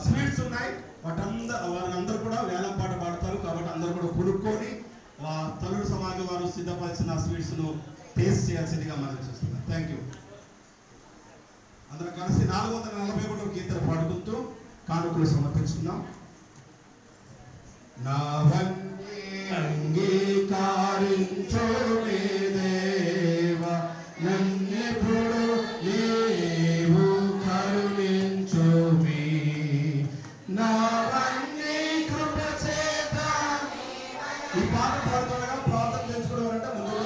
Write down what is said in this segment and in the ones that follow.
Sweets ఉన్నాయి, వారందరూ కూడా వేలం పాట పాడతారు. కాబట్టి అందరూ కూడా కొనుక్కొని తల్లుడు సమాజం వారు సిద్ధపరిచిన స్వీట్స్ను టేస్ట్ చేయాల్సిందిగా మనం చూస్తున్నాం. Thank you. అందరం కలిసి 441 గీతలు పాడుకుంటూ కానుకలు సమర్పించుకుందాం. నావన్నీ అంగీకరించు నీ దేవా, నన్నెప్పుడు నీవు కరుణించుమి. నావన్నీ కృప చేత. ఈ పాట పాడుతుండగా ప్రార్థన చేసుకోవడం ముందు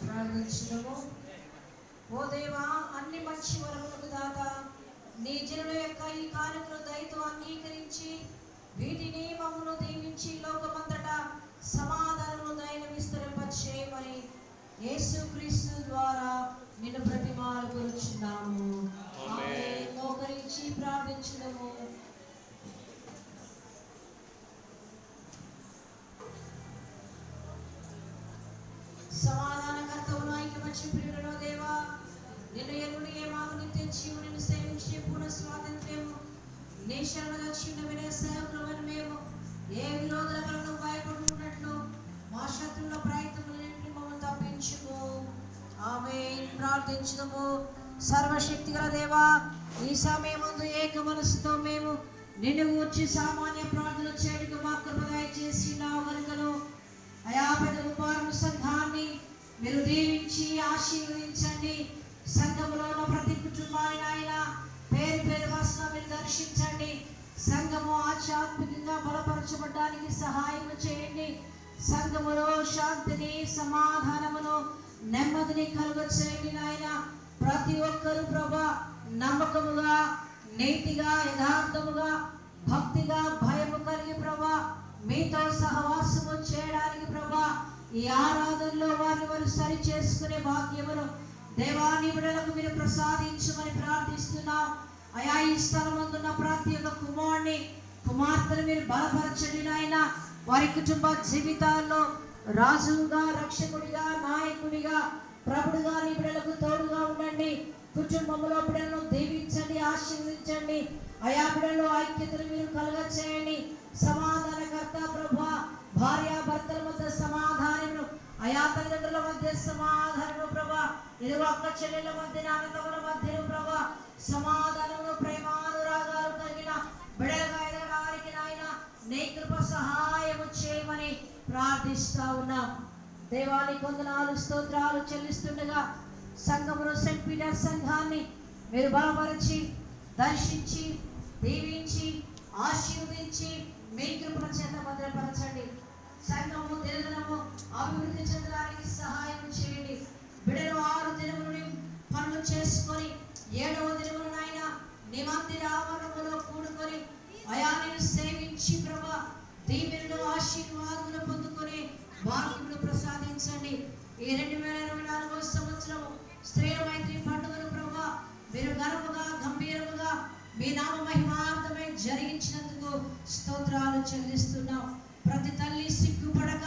ప్రార్థన చేస్తారు. ఓ దేవా, అన్ని మంచి వరములకు దాత, నీ జనుల యొక్క ఈ కానుకలు దయతో అంగీకరించి వీటిని మమ్మను దీవించి లోకమంతటా సమాధానము దయను విస్తరింపచేయమని యేసుక్రీస్తు ద్వారా నిన్ను ప్రతిమాలు కూర్చున్నాము. ఆమేన్. మోకరించి ప్రార్థించుదాము. సమాధానకర్తవు ఐక్యమత్య ప్రియుడైన దేవా, నిన్ను ఎరుని మాకు నిత్య జీవుని నిన్ను సేవించే పూర్ణ స్వాతంత్ర్యము నీ శరణు దక్షిణ వినే సేవకులమని మేము ఏ విరోధుల వలన భయపడుతున్నట్లు మా శత్రువుల ప్రయత్నములన్నింటినీ మమ్మల్ని తప్పించుము. ఆమేన్. ప్రార్థించుదాము. సర్వశక్తి గల దేవా, ఈ సమయమందు ఏక మనసుతో మేము నిన్ను గూర్చి సామాన్య ప్రార్థన చేయడానికి మా కృప దయచేసినావు కనుకను అయా పెద్ద ఉపవారము సంఘాన్ని మీరు దీవించి ఆశీర్వదించండి. సంఘములో ఉన్న ప్రతి కుటుంబాన్ని ఆయన పేరు పేరు వస్తున్న మీరు దర్శించండి. సంఘము ఆధ్యాత్మికంగా బలపరచబడడానికి సహాయం చేయండి. సంఘములో శాంతిని, సమాధానమును, నెమ్మదిని కలుగచేయండి నాయన. ప్రతి ఒక్కరు ప్రభా నమ్మకముగా, నీతిగా, యథార్థముగా, భక్తిగా, భయము కలిగి ప్రభా మీతో సహవాసము చేయడానికి ప్రభా ఈ ఆరాధనలో వారు సరి చేసుకునే భాగ్యమును దేవాని బిడ్డలకు మీరు ప్రసాదించమని ప్రార్థిస్తున్నాం. అయా ఈ స్థలమందున్న ప్రతి ఒక్క కుమారుని, కుమార్తెను మీరు బలపరచండి నాయన. వారి కుటుంబ జీవితాల్లో రాజుగా, రక్షకుడిగా, నాయకుడిగా, ప్రభుడుగా నీ బిడ్డలకు తోడుగా ఉండండి. కుటుంబంలో బిడ్డలను దీవించండి, ఆశీర్వదించండి. అయా బిడ్డలో ఐక్యతను మీరు కలుగచేయండి. సమాధానకర్త ప్రభా, భార్యాభర్తల మధ్య సమాధానమును, అయా తల్లిదండ్రుల మధ్య సమాధానము ప్రభా, ఇదిగో అక్క చెల్లెల మధ్య, అన్నదమ్ముల మధ్యను ప్రభా సమాధానమును, ప్రేమానురాగాలు కలిగిన బిడ్డలుగా ఎదగడానికి నాయన నీ కృప సహాయము చేయమని ప్రార్థిస్తా ఉన్నాం. దేవానికి వందనాలు, స్తోత్రాలు చెల్లిస్తుండగా సంఘమును సెయింట్ పీటర్ సంఘాన్ని మీరు బలపరిచి, దర్శించి, దీవించి, ఆశీర్వదించి మీ కృపణ చేత భద్రపరచండి. సంఘము దినదినము అభివృద్ధి చెందడానికి సహాయం చేయండి. బిడ్డలు 6 దినములు పనులు చేసుకొని 7వ దినమున నాయన నీ మందిర ఆవరణములో కూడుకొని అయా నిన్ను సేవించి ప్రభా దీవెనలు, ఆశీర్వాదములు పొందుకొని భాగ్యములు ప్రసాదించండి. ఈ 2024వ సంవత్సరము స్త్రీల మైత్రి పండుగను ప్రభా మీరు ఘనముగా, గంభీరముగా మీ నామ మహిమార్థమై జరిగించినందుకు స్తోత్రాలు చెల్లిస్తున్నాం. ప్రతి తల్లి సిగ్గుపడక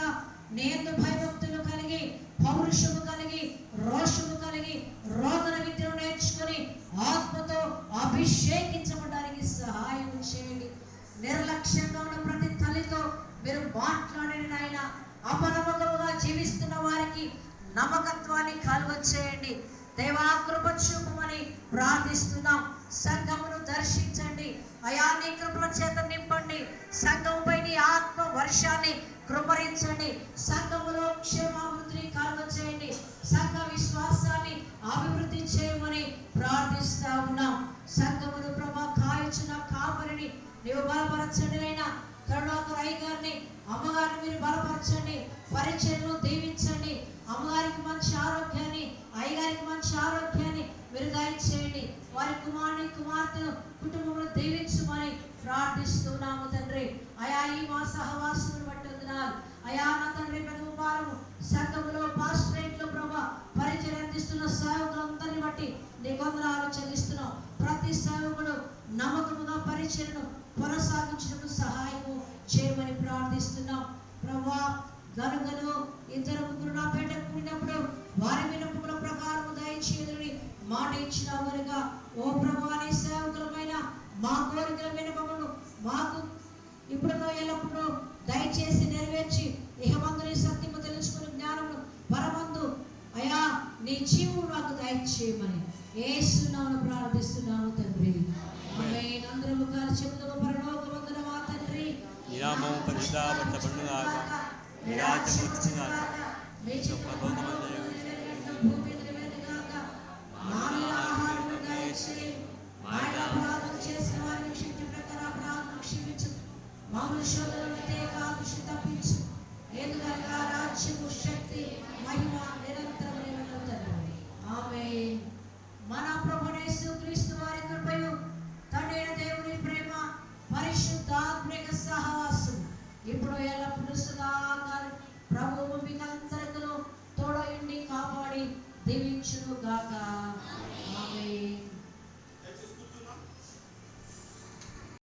నేందు భయభక్తులు కలిగి, పౌరుషము కలిగి, రోషము కలిగి, రోదన విద్యను నేర్చుకొని ఆత్మతో అభిషేకించబడడానికి సహాయం చేయండి. నిర్లక్ష్యంగా ఉన్న ప్రతి తల్లితో మీరు మాట్లాడండి నాయన. అపనమ్మకముగా జీవిస్తున్న వారికి నమ్మకత్వాన్ని కలుగచేయండి. దేవా కృప చూపమని ప్రార్థిస్తున్నాం. సంఘమును దర్శించండి. అయా నీ కృపల చేత నింపండి. సంఘంపై నీ ఆత్మ వర్షాన్ని కృపరించండి. సంఘములో క్షేమాభివృద్ధిని కలుగచేయండి. సంఘ విశ్వాసాన్ని అభివృద్ధి చేయమని ప్రార్థిస్తా ఉన్నాం. సంఘమును ప్రభా కాయుచున్న కాపరిని నీవు బలపరచండి అయినా. కరుణాకర్ అయ్యగారిని, అమ్మగారిని మీరు బలపరచండి. పరిచయను దీవించండి. అమ్మగారికి మంచి ఆరోగ్యాన్ని, అయ్యగారికి మంచి ఆరోగ్యాన్ని మీరు దయచేయండి. వారి కుమారుని, కుమార్తెను, కుటుంబంలో దీవించమని ప్రార్థిస్తున్నాము తండ్రి. అయా ఈ మా సహవాసులను బట్టి వందనాలు. అయా నా తండ్రి పెద్ద ఉపవారము సంఘములో పాస్టరేట్లో ప్రభా పరిచయం అందిస్తున్న సేవకులందరిని బట్టి నీ వందనాలు చెల్లిస్తున్నాం. ప్రతి సేవకుడు నమ్మకముగా పరిచయను కొనసాగించడం సహాయము చేయమని ప్రార్థిస్తున్నాం ప్రభా. గనుగను 2-3 నా పేట కూడినప్పుడు వారి విన్నపముల ప్రకారము దయచేయుదురని మాట ఇచ్చినావు కనుక ఓ ప్రభువా నీ సేవకులమైన మా కోరికల విన్నపములను మాకు ఇప్పుడు ఎల్లప్పుడూ దయచేసి నెరవేర్చి ఇహమందు నీ సత్యము తెలుసుకుని జ్ఞానమును పరమందు అయా నీ జీవుడు నాకు దయచేయమని యేసు నామమున ప్రార్థిస్తున్నాము తండ్రి. ఆమేన్. అందరము కలిసి చెబుదాము. పరలోకమందున మా తండ్రి నీ నామము పరిశుద్ధపరచబడునుగాక. నీ రాజ్యము వచ్చునుగాక. మీ చిత్తము భూమి మీద నెరవేరునుగాక. మాకు ఆహారము దయచేయి. మా అపరాధం చేసిన వారిని క్షమించు ప్రకారం అపరాధం క్షమించు. మమ్మల్ని శోధనలో తేకాదు తప్పించు. ఎందుకనగా రాజ్యము, శక్తి, మహిమ నిరంతరం నీవే తండ్రి. ఆమేన్. మన ప్రభువైన యేసుక్రీస్తు వారి కృపయు, తండ్రి అయిన దేవుని ప్రేమ, పరిశుద్ధాత్మిక సహవాసం ఇప్పుడు ఎల్లప్పుడూ సదాకాలం ప్రభువు మీకందరికీ తోడయుండి కాపాడి దీవించును గాక.